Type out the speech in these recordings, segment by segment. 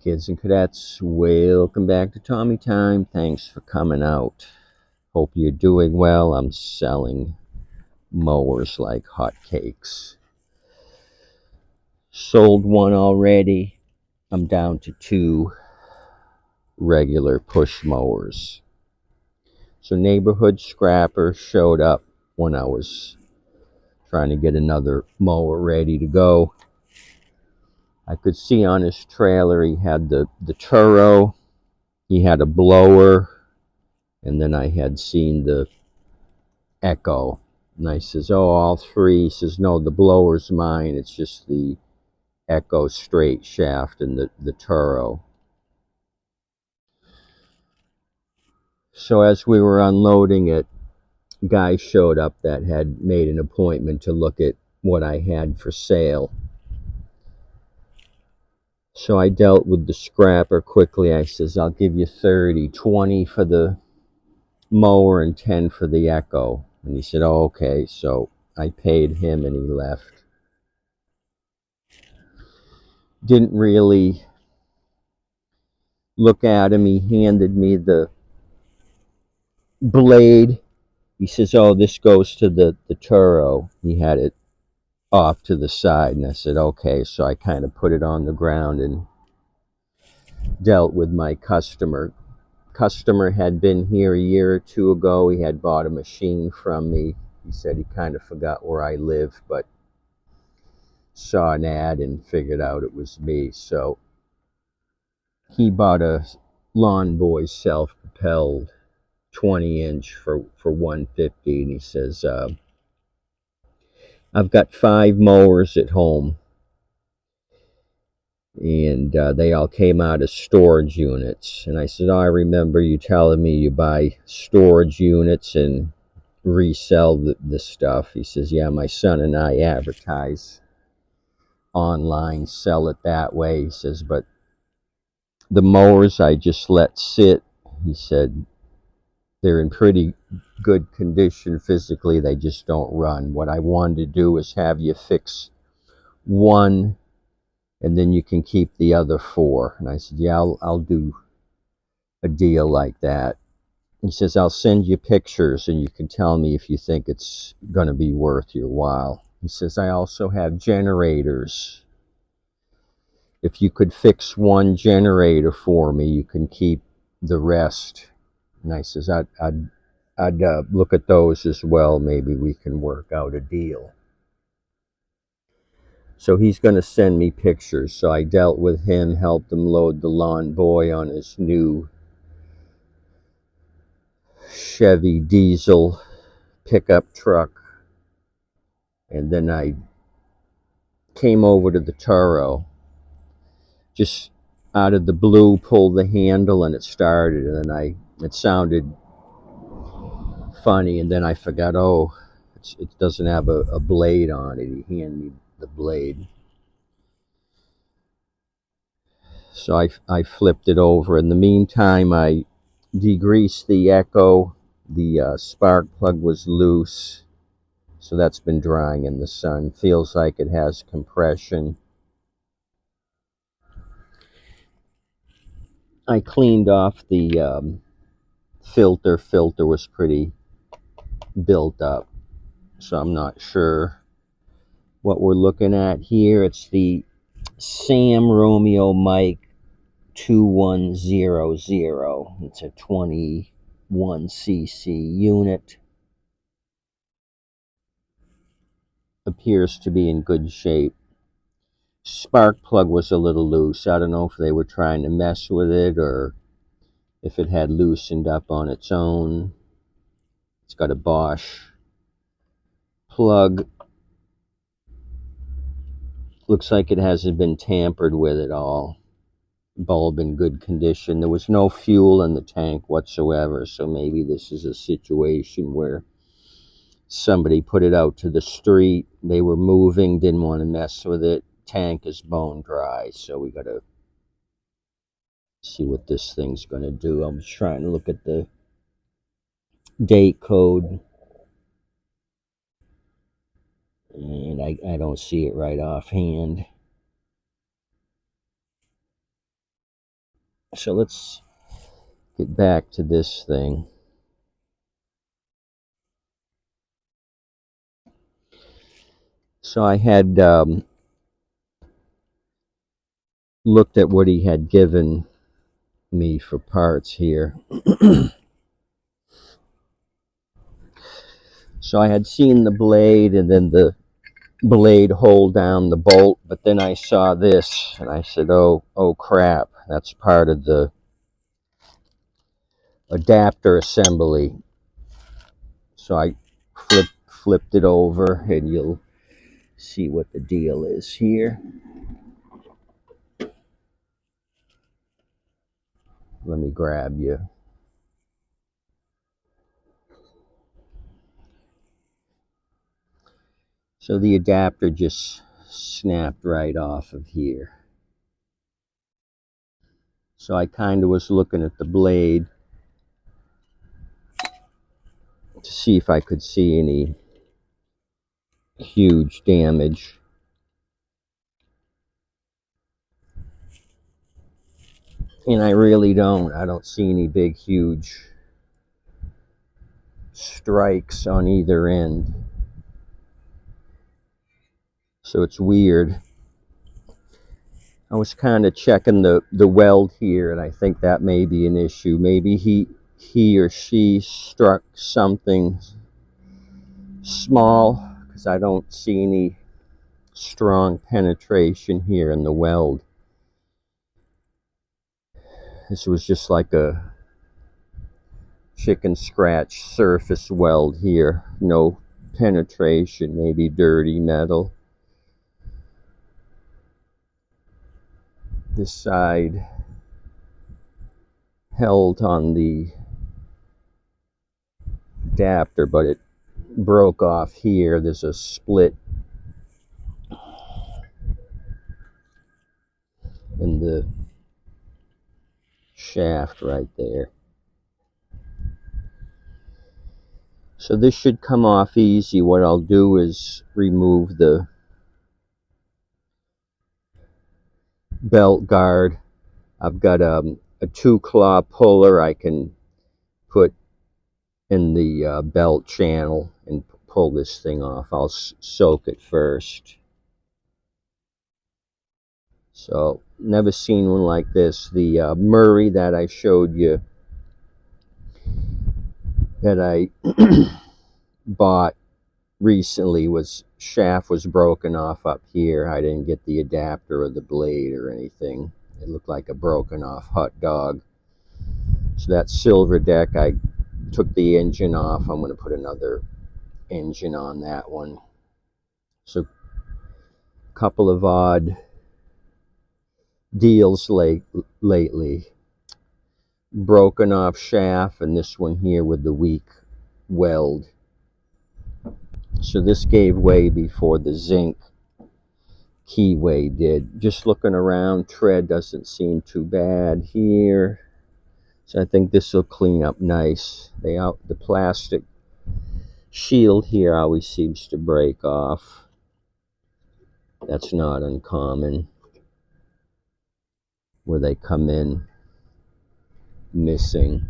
kids and cadets, welcome back to Tommy Time. Thanks for coming out. Hope you're doing well. I'm selling mowers like hotcakes. Sold one already. I'm down to two regular push mowers. So neighborhood scrapper showed up when I was trying to get another mower ready to go. I could see on his trailer he had the Toro, he had a blower, and then I had seen the Echo. And I says, oh, all three. He says, no, the blower's mine. It's just the Echo straight shaft and the Toro. So as we were unloading it, a guy showed up that had made an appointment to look at what I had for sale. So I dealt with the scrapper quickly. I says, I'll give you 30, 20 for the mower and 10 for the Echo. And he said, oh, okay. So I paid him and he left. Didn't really look at him. He handed me the blade. He says, oh, this goes to the Toro. He had it off to the side. And I said, okay. So I kind of put it on the ground and dealt with my customer. Customer had been here a year or two ago. He had bought a machine from me. He said he kind of forgot where I live, but saw an ad and figured out it was me. So he bought a Lawn Boy self-propelled 20-inch for $150, and he says, I've got 5 mowers at home, and they all came out of storage units. And I said, oh, I remember you telling me you buy storage units and resell the stuff. He says, yeah, my son and I advertise online, sell it that way. He says, but the mowers I just let sit. He said, they're in pretty good condition physically, they just don't run. What I wanted to do is have you fix one and then you can keep the other 4. And I said, yeah, I'll do a deal like that. He says, I'll send you pictures and you can tell me if you think it's going to be worth your while. He says, I also have generators. If you could fix one generator for me, you can keep the rest. And I says, I'd look at those as well. Maybe we can work out a deal. So he's going to send me pictures. So I dealt with him, helped him load the Lawn Boy on his new Chevy diesel pickup truck. And then I came over to the Toro. Just out of the blue, pulled the handle and it started. And then it sounded funny. And then I forgot, oh, it doesn't have a blade on it. He handed me the blade. So I flipped it over. In the meantime, I degreased the Echo. The spark plug was loose, so that's been drying in the sun. Feels like it has compression. I cleaned off the filter. Filter was pretty built up, so I'm not sure what we're looking at here. It's the Sam Romeo Mike 2100. It's a 21cc unit. Appears to be in good shape. Spark plug was a little loose. I don't know if they were trying to mess with it or if it had loosened up on its own. It's got a Bosch plug. Looks like it hasn't been tampered with at all. Bulb in good condition. There was no fuel in the tank whatsoever, so maybe this is a situation where somebody put it out to the street. They were moving, didn't want to mess with it. Tank is bone dry, so we gotta see what this thing's gonna do. I'm trying to look at the date code, and I don't see it right offhand. So let's get back to this thing. So I had looked at what he had given me for parts here. So I had seen the blade and then the blade hold down the bolt, but then I saw this and I said, oh crap, that's part of the adapter assembly. So I flipped it over and you'll see what the deal is here. Let me grab you. So the adapter just snapped right off of here. So I kind of was looking at the blade to see if I could see any huge damage. And I really don't. I don't see any big, huge strikes on either end. So it's weird. I was kind of checking the weld here, and I think that may be an issue. Maybe he or she struck something small, because I don't see any strong penetration here in the weld. This was just like a chicken scratch surface weld here. No penetration, maybe dirty metal. This side held on the adapter, but it broke off here. There's a split in the shaft right there. So this should come off easy. What I'll do is remove the belt guard. I've got a 2-claw puller I can put in the belt channel and pull this thing off. I'll soak it first. So never seen one like this. The Murray that I showed you, that I bought recently, was shaft was broken off up here. I didn't get the adapter or the blade or anything. It looked like a broken off hot dog. So that silver deck, I took the engine off. I'm going to put another engine on that one. So a couple of odd deals lately. Broken off shaft, and this one here with the weak weld. So this gave way before the zinc keyway did. Just looking around, tread doesn't seem too bad here. So I think this will clean up nice. The plastic shield here always seems to break off. That's not uncommon, where they come in missing.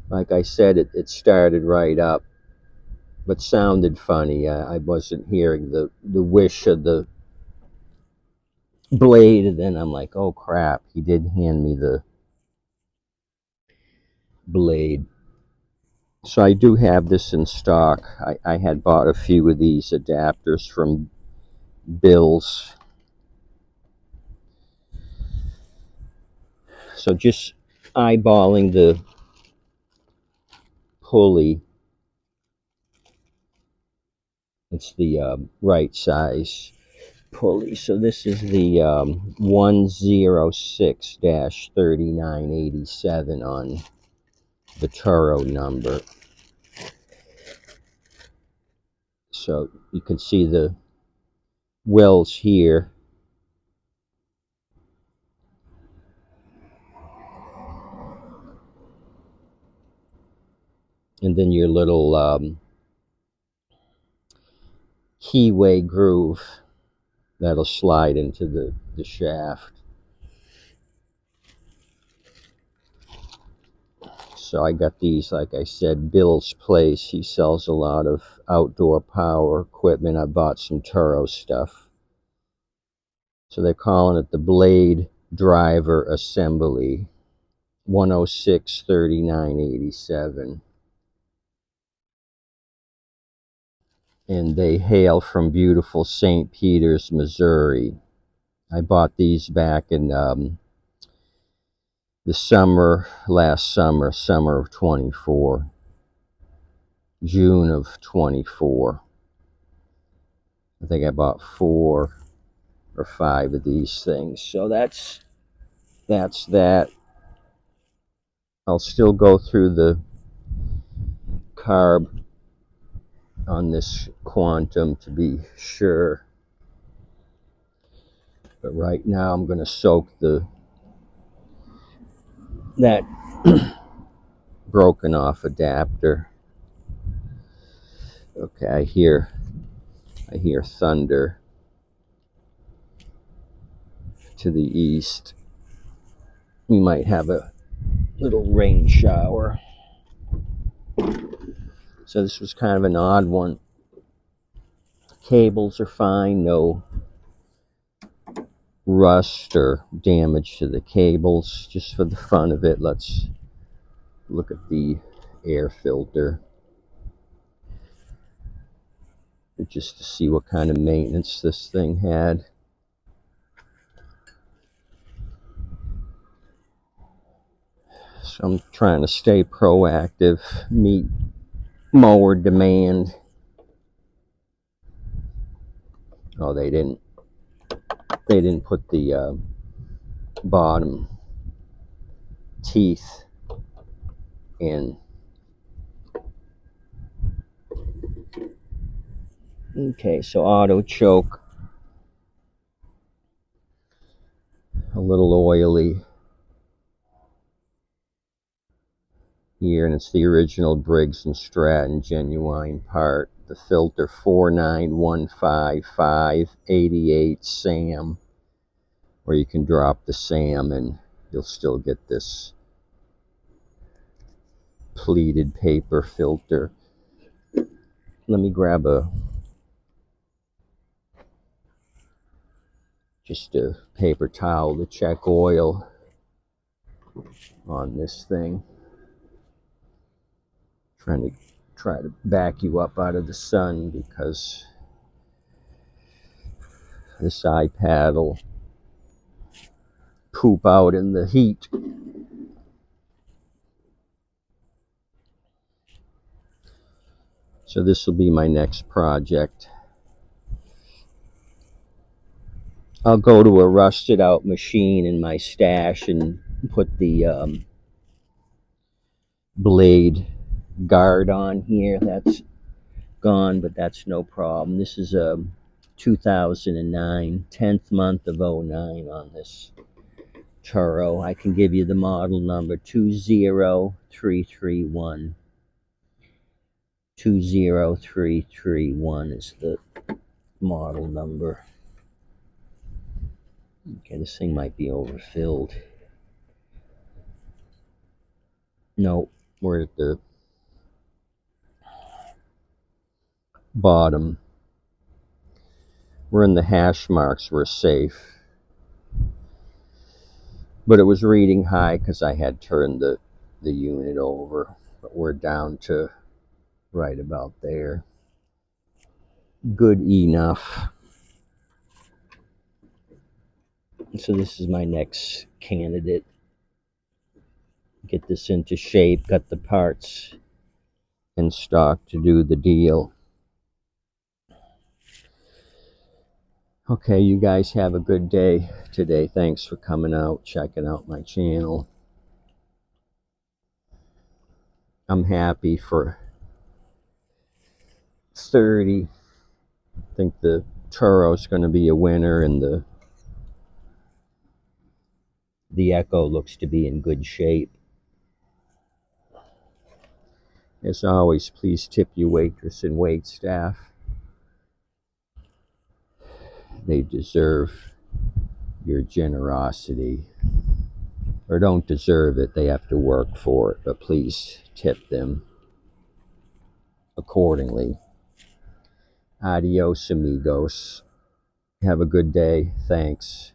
Like I said, it started right up, but sounded funny. I wasn't hearing the whish of the blade, and then I'm like, oh crap, he did hand me the blade. So I do have this in stock. I had bought a few of these adapters from Bill's. So just eyeballing the pulley. It's the right size pulley. So this is the 106-3987 on the Toro number. So you can see the wells here. And then your little keyway groove that'll slide into the shaft. So I got these, like I said, Bill's Place. He sells a lot of outdoor power equipment. I bought some Toro stuff. So they're calling it the Blade Driver Assembly, 106/39/87. And they hail from beautiful St. Peters, Missouri. I bought these back in the last summer of 24, June of 24. I think I bought 4 or 5 of these things. So that's that. I'll still go through the carb on this quantum to be sure. But right now I'm going to soak that broken off adapter. Okay, I hear thunder to the east. We might have a little rain shower. So this was kind of an odd one. Cables are fine, no rust or damage to the cables. Just for the fun of it, let's look at the air filter just to see what kind of maintenance this thing had. So I'm trying to stay proactive, meet mower demand. Oh, they didn't put the bottom teeth in. Okay, so auto choke, a little oily here, and it's the original Briggs and Stratton genuine part. The filter 4915588 SAM, or you can drop the SAM and you'll still get this pleated paper filter. Let me grab just a paper towel to check oil on this thing. Try to back you up out of the sun because this iPad will poop out in the heat. So this will be my next project. I'll go to a rusted out machine in my stash and put the blade guard on here. That's gone, but that's no problem. This is a 2009, 10th month of 09 on this Toro. I can give you the model number, 20331. 20331 is the model number. Okay, this thing might be overfilled. No, we're at the bottom. We're in the hash marks, we're safe. But it was reading high because I had turned the unit over. But we're down to right about there. Good enough. So this is my next candidate. Get this into shape, got the parts in stock to do the deal. Okay, you guys have a good day today. Thanks for coming out, checking out my channel. I'm happy for 30. I think the Toro's going to be a winner, and the Echo looks to be in good shape. As always, please tip your waitress and wait staff. They deserve your generosity. or don't deserve it. They have to work for it, but please tip them accordingly. Adios, amigos. Have a good day. Thanks.